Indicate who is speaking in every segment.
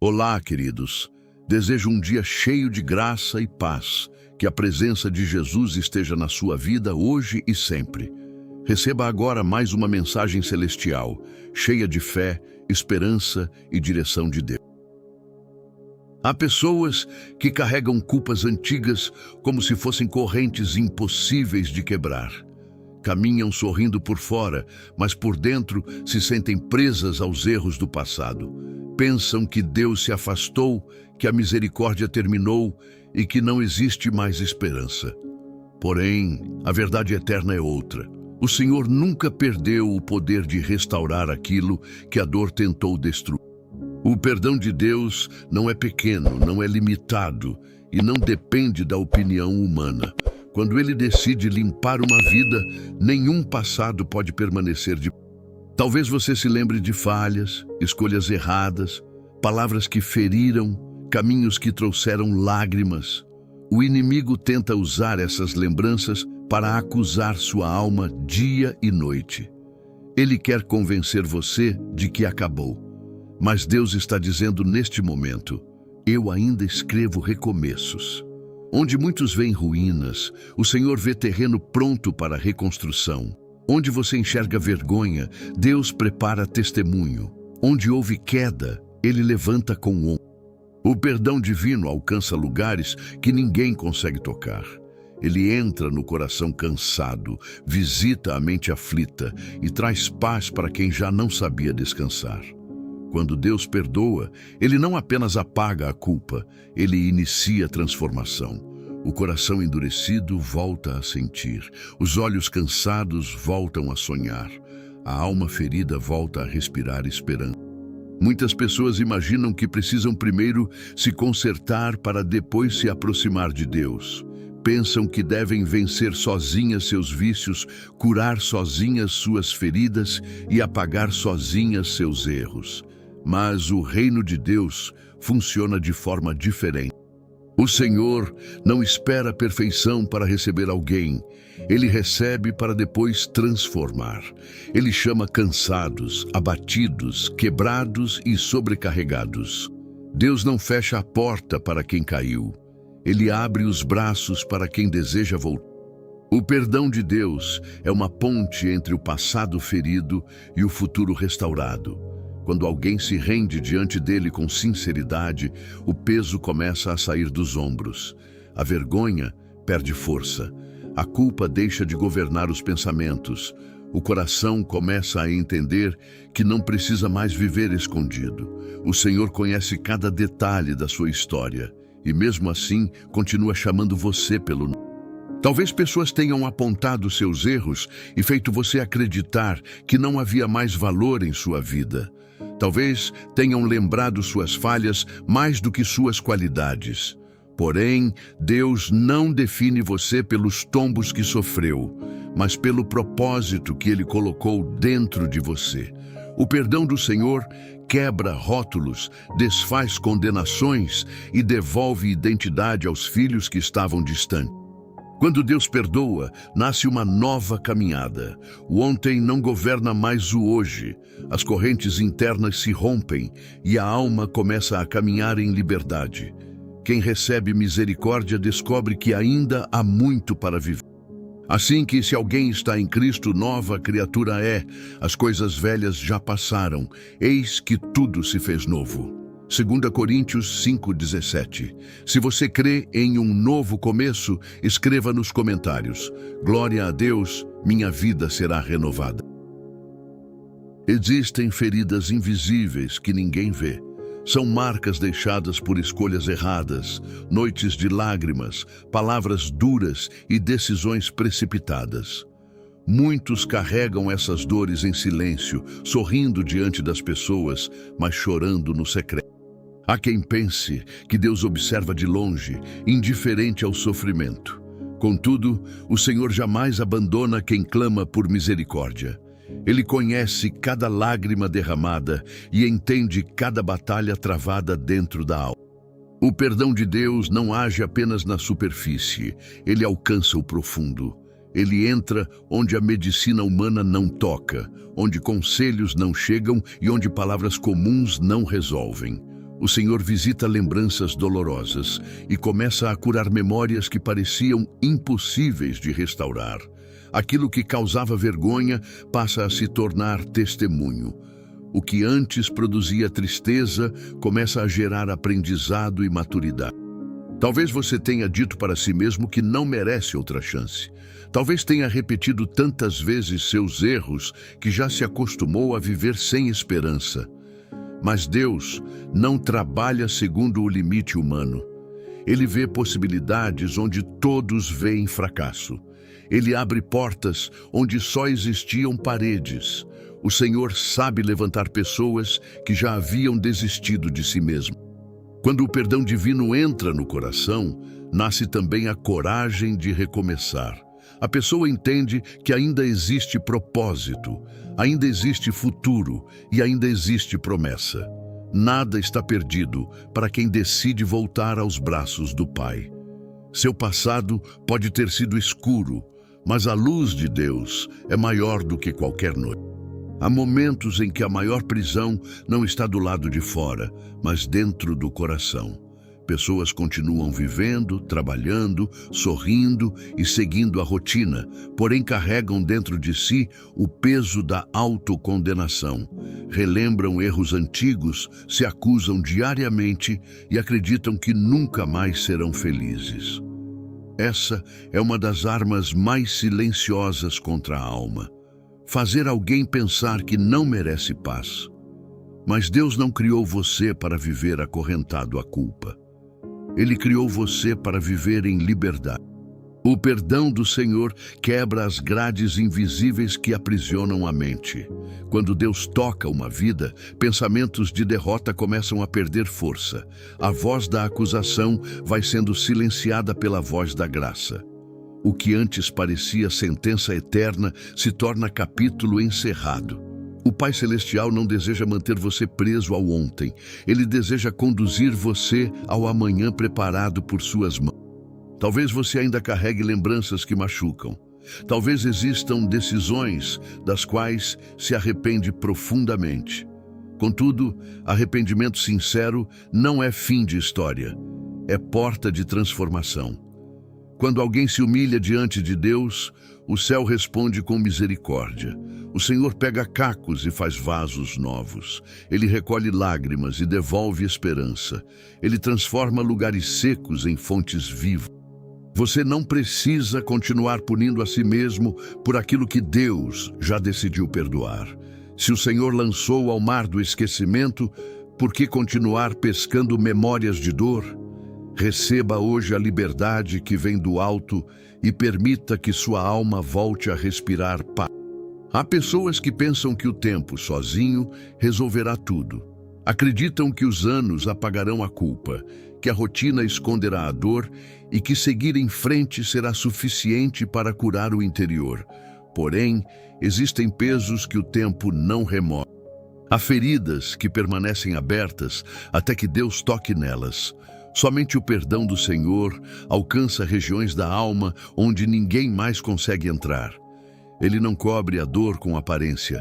Speaker 1: Olá, queridos. Desejo um dia cheio de graça e paz, que a presença de Jesus esteja na sua vida hoje e sempre. Receba agora mais uma mensagem celestial, cheia de fé, esperança e direção de Deus. Há pessoas que carregam culpas antigas como se fossem correntes impossíveis de quebrar. Caminham sorrindo por fora, mas por dentro se sentem presas aos erros do passado. Pensam que Deus se afastou, que a misericórdia terminou e que não existe mais esperança. Porém, a verdade eterna é outra. O Senhor nunca perdeu o poder de restaurar aquilo que a dor tentou destruir. O perdão de Deus não é pequeno, não é limitado e não depende da opinião humana. Quando Ele decide limpar uma vida, nenhum passado pode permanecer de pé. Talvez você se lembre de falhas, escolhas erradas, palavras que feriram, caminhos que trouxeram lágrimas. O inimigo tenta usar essas lembranças para acusar sua alma dia e noite. Ele quer convencer você de que acabou. Mas Deus está dizendo neste momento: eu ainda escrevo recomeços. Onde muitos veem ruínas, o Senhor vê terreno pronto para a reconstrução. Onde você enxerga vergonha, Deus prepara testemunho. Onde houve queda, Ele levanta com honra. O perdão divino alcança lugares que ninguém consegue tocar. Ele entra no coração cansado, visita a mente aflita e traz paz para quem já não sabia descansar. Quando Deus perdoa, Ele não apenas apaga a culpa, Ele inicia a transformação. O coração endurecido volta a sentir, os olhos cansados voltam a sonhar, a alma ferida volta a respirar esperança. Muitas pessoas imaginam que precisam primeiro se consertar para depois se aproximar de Deus. Pensam que devem vencer sozinhas seus vícios, curar sozinhas suas feridas e apagar sozinhas seus erros. Mas o reino de Deus funciona de forma diferente. O Senhor não espera a perfeição para receber alguém. Ele recebe para depois transformar. Ele chama cansados, abatidos, quebrados e sobrecarregados. Deus não fecha a porta para quem caiu. Ele abre os braços para quem deseja voltar. O perdão de Deus é uma ponte entre o passado ferido e o futuro restaurado. Quando alguém se rende diante dele com sinceridade, o peso começa a sair dos ombros. A vergonha perde força. A culpa deixa de governar os pensamentos. O coração começa a entender que não precisa mais viver escondido. O Senhor conhece cada detalhe da sua história e, mesmo assim, continua chamando você pelo nome. Talvez pessoas tenham apontado seus erros e feito você acreditar que não havia mais valor em sua vida. Talvez tenham lembrado suas falhas mais do que suas qualidades. Porém, Deus não define você pelos tombos que sofreu, mas pelo propósito que Ele colocou dentro de você. O perdão do Senhor quebra rótulos, desfaz condenações e devolve identidade aos filhos que estavam distantes. Quando Deus perdoa, nasce uma nova caminhada. O ontem não governa mais o hoje. As correntes internas se rompem e a alma começa a caminhar em liberdade. Quem recebe misericórdia descobre que ainda há muito para viver. Assim que se alguém está em Cristo, nova criatura é. As coisas velhas já passaram. Eis que tudo se fez novo. 2 Coríntios 5,17. Se você crê em um novo começo, escreva nos comentários: glória a Deus, minha vida será renovada. Existem feridas invisíveis que ninguém vê. São marcas deixadas por escolhas erradas, noites de lágrimas, palavras duras e decisões precipitadas. Muitos carregam essas dores em silêncio, sorrindo diante das pessoas, mas chorando no secreto. Há quem pense que Deus observa de longe, indiferente ao sofrimento. Contudo, o Senhor jamais abandona quem clama por misericórdia. Ele conhece cada lágrima derramada e entende cada batalha travada dentro da alma. O perdão de Deus não age apenas na superfície, ele alcança o profundo. Ele entra onde a medicina humana não toca, onde conselhos não chegam e onde palavras comuns não resolvem. O Senhor visita lembranças dolorosas e começa a curar memórias que pareciam impossíveis de restaurar. Aquilo que causava vergonha passa a se tornar testemunho. O que antes produzia tristeza começa a gerar aprendizado e maturidade. Talvez você tenha dito para si mesmo que não merece outra chance. Talvez tenha repetido tantas vezes seus erros que já se acostumou a viver sem esperança. Mas Deus não trabalha segundo o limite humano. Ele vê possibilidades onde todos veem fracasso. Ele abre portas onde só existiam paredes. O Senhor sabe levantar pessoas que já haviam desistido de si mesmo. Quando o perdão divino entra no coração, nasce também a coragem de recomeçar. A pessoa entende que ainda existe propósito, ainda existe futuro e ainda existe promessa. Nada está perdido para quem decide voltar aos braços do Pai. Seu passado pode ter sido escuro, mas a luz de Deus é maior do que qualquer noite. Há momentos em que a maior prisão não está do lado de fora, mas dentro do coração. Pessoas continuam vivendo, trabalhando, sorrindo e seguindo a rotina, porém carregam dentro de si o peso da autocondenação. Relembram erros antigos, se acusam diariamente e acreditam que nunca mais serão felizes. Essa é uma das armas mais silenciosas contra a alma. Fazer alguém pensar que não merece paz. Mas Deus não criou você para viver acorrentado à culpa. Ele criou você para viver em liberdade. O perdão do Senhor quebra as grades invisíveis que aprisionam a mente. Quando Deus toca uma vida, pensamentos de derrota começam a perder força. A voz da acusação vai sendo silenciada pela voz da graça. O que antes parecia sentença eterna se torna capítulo encerrado. O Pai Celestial não deseja manter você preso ao ontem. Ele deseja conduzir você ao amanhã preparado por suas mãos. Talvez você ainda carregue lembranças que machucam. Talvez existam decisões das quais se arrepende profundamente. Contudo, arrependimento sincero não é fim de história. É porta de transformação. Quando alguém se humilha diante de Deus, o céu responde com misericórdia. O Senhor pega cacos e faz vasos novos. Ele recolhe lágrimas e devolve esperança. Ele transforma lugares secos em fontes vivas. Você não precisa continuar punindo a si mesmo por aquilo que Deus já decidiu perdoar. Se o Senhor lançou ao mar do esquecimento, por que continuar pescando memórias de dor? Receba hoje a liberdade que vem do alto e permita que sua alma volte a respirar paz. Há pessoas que pensam que o tempo sozinho resolverá tudo. Acreditam que os anos apagarão a culpa, que a rotina esconderá a dor e que seguir em frente será suficiente para curar o interior. Porém, existem pesos que o tempo não remove. Há feridas que permanecem abertas até que Deus toque nelas. Somente o perdão do Senhor alcança regiões da alma onde ninguém mais consegue entrar. Ele não cobre a dor com aparência.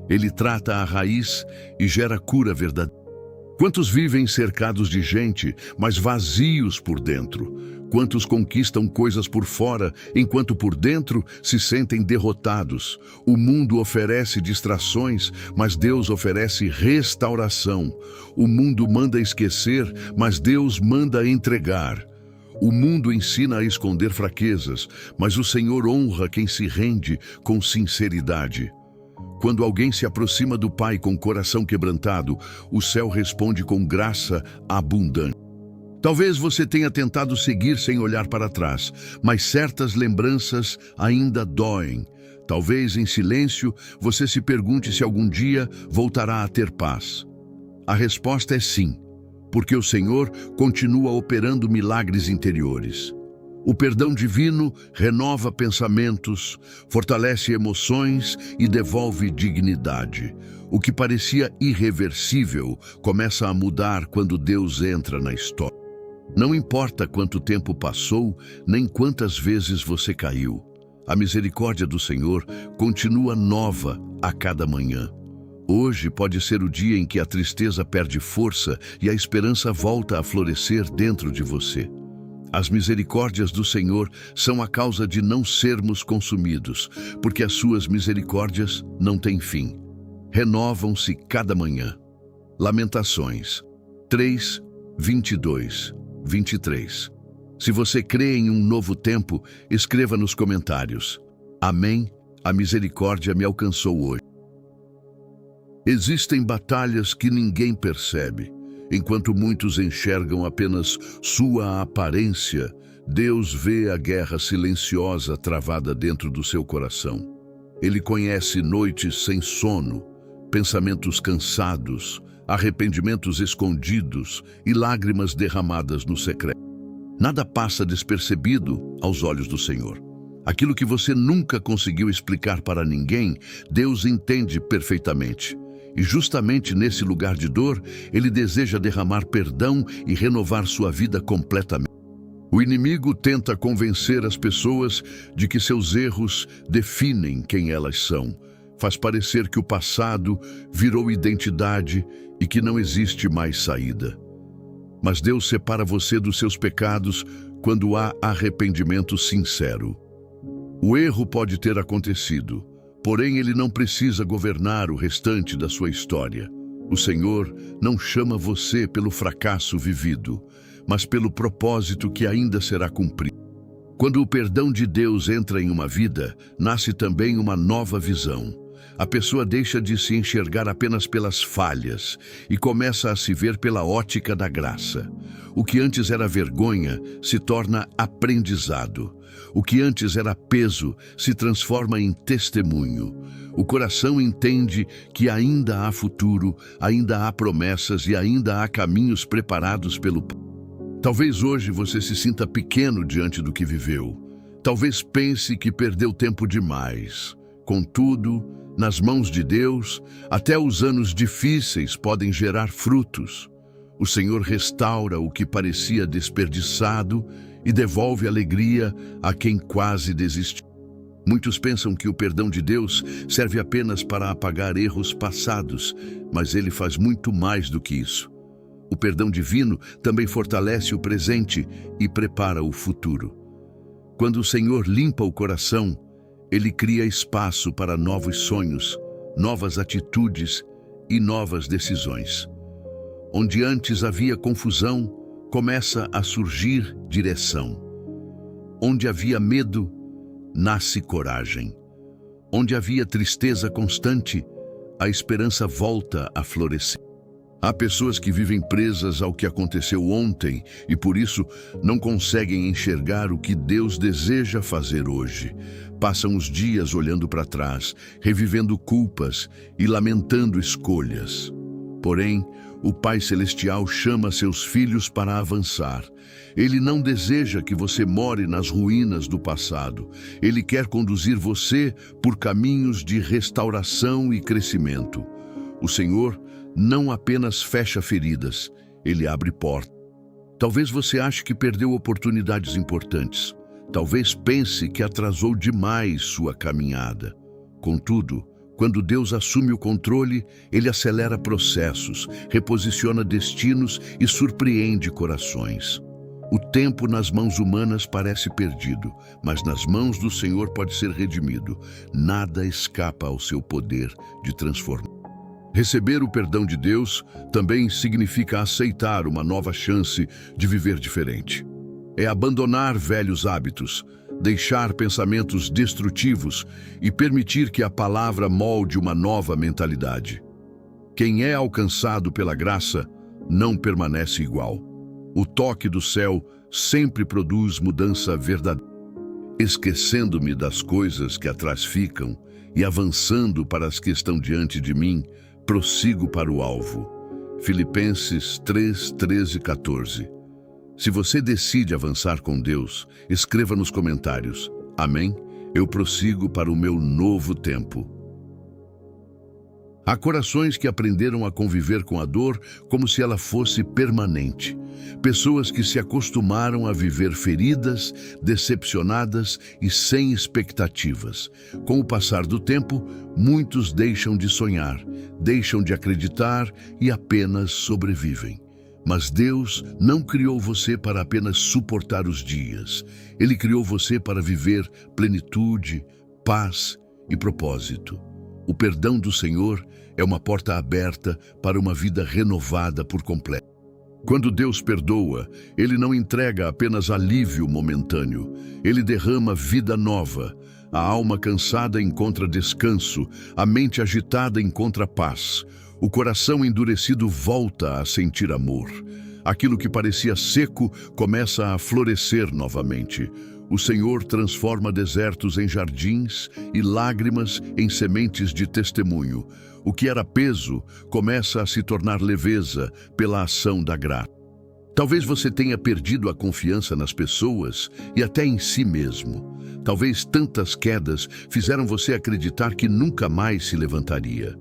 Speaker 1: Ele trata a raiz e gera cura verdadeira. Quantos vivem cercados de gente, mas vazios por dentro? Quantos conquistam coisas por fora, enquanto por dentro se sentem derrotados? O mundo oferece distrações, mas Deus oferece restauração. O mundo manda esquecer, mas Deus manda entregar. O mundo ensina a esconder fraquezas, mas o Senhor honra quem se rende com sinceridade. Quando alguém se aproxima do Pai com o coração quebrantado, o céu responde com graça abundante. Talvez você tenha tentado seguir sem olhar para trás, mas certas lembranças ainda doem. Talvez em silêncio você se pergunte se algum dia voltará a ter paz. A resposta é sim, porque o Senhor continua operando milagres interiores. O perdão divino renova pensamentos, fortalece emoções e devolve dignidade. O que parecia irreversível começa a mudar quando Deus entra na história. Não importa quanto tempo passou, nem quantas vezes você caiu. A misericórdia do Senhor continua nova a cada manhã. Hoje pode ser o dia em que a tristeza perde força e a esperança volta a florescer dentro de você. As misericórdias do Senhor são a causa de não sermos consumidos, porque as suas misericórdias não têm fim. Renovam-se cada manhã. Lamentações 3, 22, 23. Se você crê em um novo tempo, escreva nos comentários: Amém, a misericórdia me alcançou hoje. Existem batalhas que ninguém percebe. Enquanto muitos enxergam apenas sua aparência, Deus vê a guerra silenciosa travada dentro do seu coração. Ele conhece noites sem sono, pensamentos cansados, arrependimentos escondidos e lágrimas derramadas no secreto. Nada passa despercebido aos olhos do Senhor. Aquilo que você nunca conseguiu explicar para ninguém, Deus entende perfeitamente. E justamente nesse lugar de dor, Ele deseja derramar perdão e renovar sua vida completamente. O inimigo tenta convencer as pessoas de que seus erros definem quem elas são. Faz parecer que o passado virou identidade e que não existe mais saída. Mas Deus separa você dos seus pecados quando há arrependimento sincero. O erro pode ter acontecido, porém ele não precisa governar o restante da sua história. O Senhor não chama você pelo fracasso vivido, mas pelo propósito que ainda será cumprido. Quando o perdão de Deus entra em uma vida, nasce também uma nova visão. A pessoa deixa de se enxergar apenas pelas falhas e começa a se ver pela ótica da graça. O que antes era vergonha se torna aprendizado. O que antes era peso se transforma em testemunho. O coração entende que ainda há futuro, ainda há promessas e ainda há caminhos preparados pelo Pai. Talvez hoje você se sinta pequeno diante do que viveu. Talvez pense que perdeu tempo demais. Contudo, nas mãos de Deus, até os anos difíceis podem gerar frutos. O Senhor restaura o que parecia desperdiçado e devolve alegria a quem quase desistiu. Muitos pensam que o perdão de Deus serve apenas para apagar erros passados, mas Ele faz muito mais do que isso. O perdão divino também fortalece o presente e prepara o futuro. Quando o Senhor limpa o coração, Ele cria espaço para novos sonhos, novas atitudes e novas decisões. Onde antes havia confusão, começa a surgir direção. Onde havia medo, nasce coragem. Onde havia tristeza constante, a esperança volta a florescer. Há pessoas que vivem presas ao que aconteceu ontem e por isso não conseguem enxergar o que Deus deseja fazer hoje. Passam os dias olhando para trás, revivendo culpas e lamentando escolhas. Porém, o Pai Celestial chama seus filhos para avançar. Ele não deseja que você more nas ruínas do passado. Ele quer conduzir você por caminhos de restauração e crescimento. O Senhor não apenas fecha feridas, Ele abre portas. Talvez você ache que perdeu oportunidades importantes. Talvez pense que atrasou demais sua caminhada. Contudo, quando Deus assume o controle, Ele acelera processos, reposiciona destinos e surpreende corações. O tempo nas mãos humanas parece perdido, mas nas mãos do Senhor pode ser redimido. Nada escapa ao seu poder de transformar. Receber o perdão de Deus também significa aceitar uma nova chance de viver diferente. É abandonar velhos hábitos, deixar pensamentos destrutivos e permitir que a palavra molde uma nova mentalidade. Quem é alcançado pela graça não permanece igual. O toque do céu sempre produz mudança verdadeira. Esquecendo-me das coisas que atrás ficam e avançando para as que estão diante de mim, prossigo para o alvo. Filipenses 3, 13 e 14. Se você decide avançar com Deus, escreva nos comentários: Amém, eu prossigo para o meu novo tempo. Há corações que aprenderam a conviver com a dor como se ela fosse permanente. Pessoas que se acostumaram a viver feridas, decepcionadas e sem expectativas. Com o passar do tempo, muitos deixam de sonhar, deixam de acreditar e apenas sobrevivem. Mas Deus não criou você para apenas suportar os dias. Ele criou você para viver plenitude, paz e propósito. O perdão do Senhor é uma porta aberta para uma vida renovada por completo. Quando Deus perdoa, Ele não entrega apenas alívio momentâneo. Ele derrama vida nova. A alma cansada encontra descanso, a mente agitada encontra paz. O coração endurecido volta a sentir amor. Aquilo que parecia seco começa a florescer novamente. O Senhor transforma desertos em jardins e lágrimas em sementes de testemunho. O que era peso começa a se tornar leveza pela ação da graça. Talvez você tenha perdido a confiança nas pessoas e até em si mesmo. Talvez tantas quedas fizeram você acreditar que nunca mais se levantaria.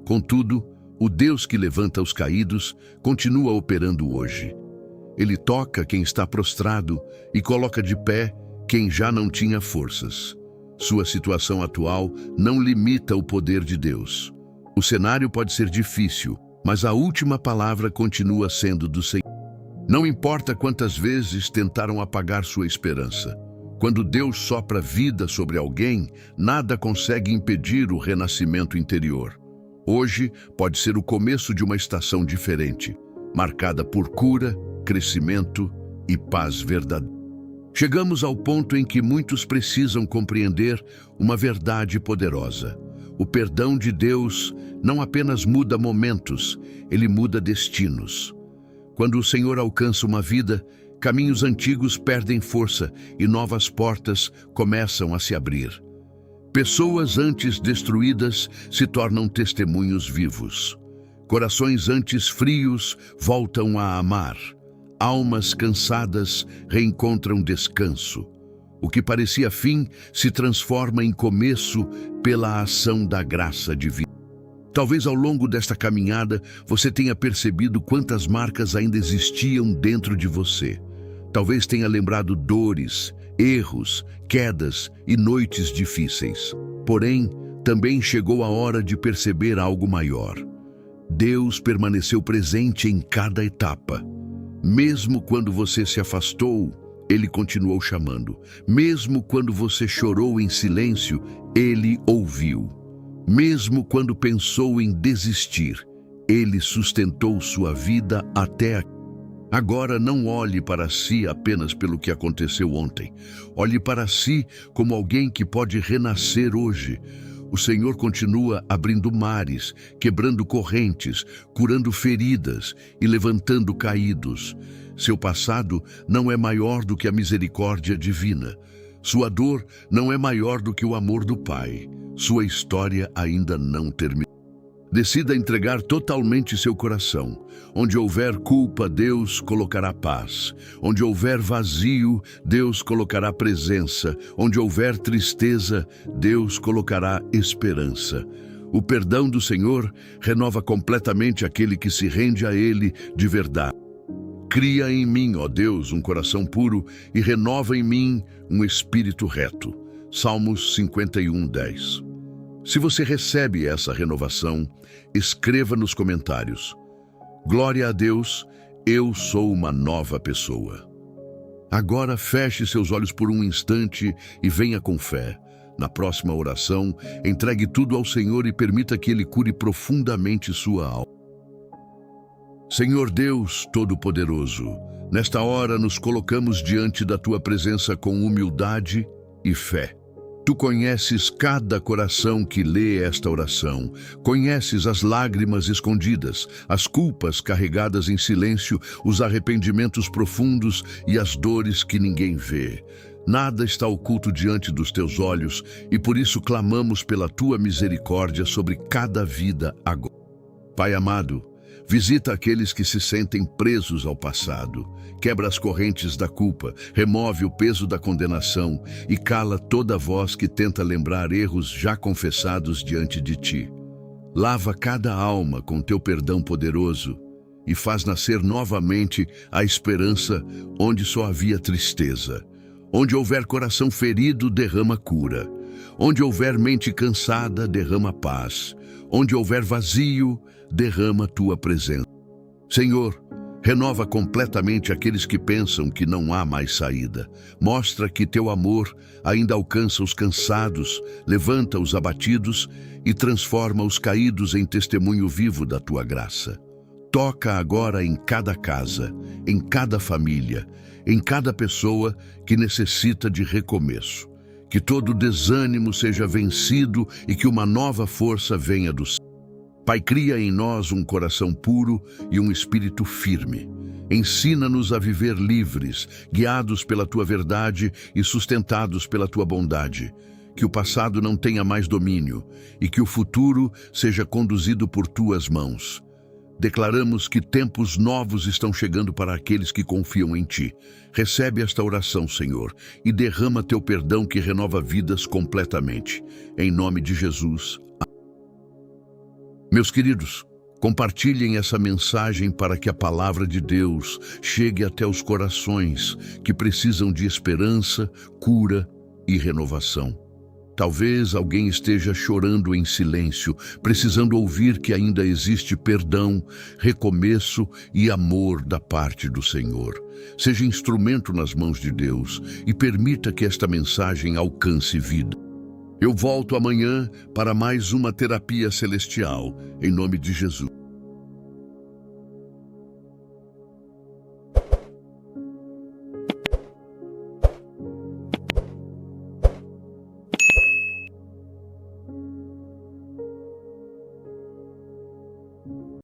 Speaker 1: Contudo, o Deus que levanta os caídos continua operando hoje. Ele toca quem está prostrado e coloca de pé quem já não tinha forças. Sua situação atual não limita o poder de Deus. O cenário pode ser difícil, mas a última palavra continua sendo do Senhor. Não importa quantas vezes tentaram apagar sua esperança. Quando Deus sopra vida sobre alguém, nada consegue impedir o renascimento interior. Hoje pode ser o começo de uma estação diferente, marcada por cura, crescimento e paz verdadeira. Chegamos ao ponto em que muitos precisam compreender uma verdade poderosa. O perdão de Deus não apenas muda momentos, ele muda destinos. Quando o Senhor alcança uma vida, caminhos antigos perdem força e novas portas começam a se abrir. Pessoas antes destruídas se tornam testemunhos vivos. Corações antes frios voltam a amar. Almas cansadas reencontram descanso. O que parecia fim se transforma em começo pela ação da graça divina. Talvez ao longo desta caminhada você tenha percebido quantas marcas ainda existiam dentro de você. Talvez tenha lembrado dores, erros, quedas e noites difíceis. Porém, também chegou a hora de perceber algo maior. Deus permaneceu presente em cada etapa. Mesmo quando você se afastou, Ele continuou chamando. Mesmo quando você chorou em silêncio, Ele ouviu. Mesmo quando pensou em desistir, Ele sustentou sua vida até aqui. Agora não olhe para si apenas pelo que aconteceu ontem. Olhe para si como alguém que pode renascer hoje. O Senhor continua abrindo mares, quebrando correntes, curando feridas e levantando caídos. Seu passado não é maior do que a misericórdia divina. Sua dor não é maior do que o amor do Pai. Sua história ainda não terminou. Decida entregar totalmente seu coração. Onde houver culpa, Deus colocará paz. Onde houver vazio, Deus colocará presença. Onde houver tristeza, Deus colocará esperança. O perdão do Senhor renova completamente aquele que se rende a Ele de verdade. Cria em mim, ó Deus, um coração puro e renova em mim um espírito reto. Salmos 51:10. Se você recebe essa renovação, escreva nos comentários: glória a Deus, eu sou uma nova pessoa. Agora feche seus olhos por um instante e venha com fé. Na próxima oração, entregue tudo ao Senhor e permita que Ele cure profundamente sua alma. Senhor Deus Todo-Poderoso, nesta hora nos colocamos diante da Tua presença com humildade e fé. Tu conheces cada coração que lê esta oração, conheces as lágrimas escondidas, as culpas carregadas em silêncio, os arrependimentos profundos e as dores que ninguém vê. Nada está oculto diante dos teus olhos e por isso clamamos pela tua misericórdia sobre cada vida agora. Pai amado, visita aqueles que se sentem presos ao passado, quebra as correntes da culpa, remove o peso da condenação e cala toda voz que tenta lembrar erros já confessados diante de ti. Lava cada alma com teu perdão poderoso e faz nascer novamente a esperança onde só havia tristeza. Onde houver coração ferido, derrama cura. Onde houver mente cansada, derrama paz. Onde houver vazio, derrama tua presença. Senhor, renova completamente aqueles que pensam que não há mais saída. Mostra que teu amor ainda alcança os cansados, levanta os abatidos e transforma os caídos em testemunho vivo da tua graça. Toca agora em cada casa, em cada família, em cada pessoa que necessita de recomeço. Que todo desânimo seja vencido e que uma nova força venha do céu. Pai, cria em nós um coração puro e um espírito firme. Ensina-nos a viver livres, guiados pela tua verdade e sustentados pela tua bondade. Que o passado não tenha mais domínio e que o futuro seja conduzido por tuas mãos. Declaramos que tempos novos estão chegando para aqueles que confiam em ti. Recebe esta oração, Senhor, e derrama teu perdão que renova vidas completamente. Em nome de Jesus. Meus queridos, compartilhem essa mensagem para que a palavra de Deus chegue até os corações que precisam de esperança, cura e renovação. Talvez alguém esteja chorando em silêncio, precisando ouvir que ainda existe perdão, recomeço e amor da parte do Senhor. Seja instrumento nas mãos de Deus e permita que esta mensagem alcance vida. Eu volto amanhã para mais uma terapia celestial, em nome de Jesus.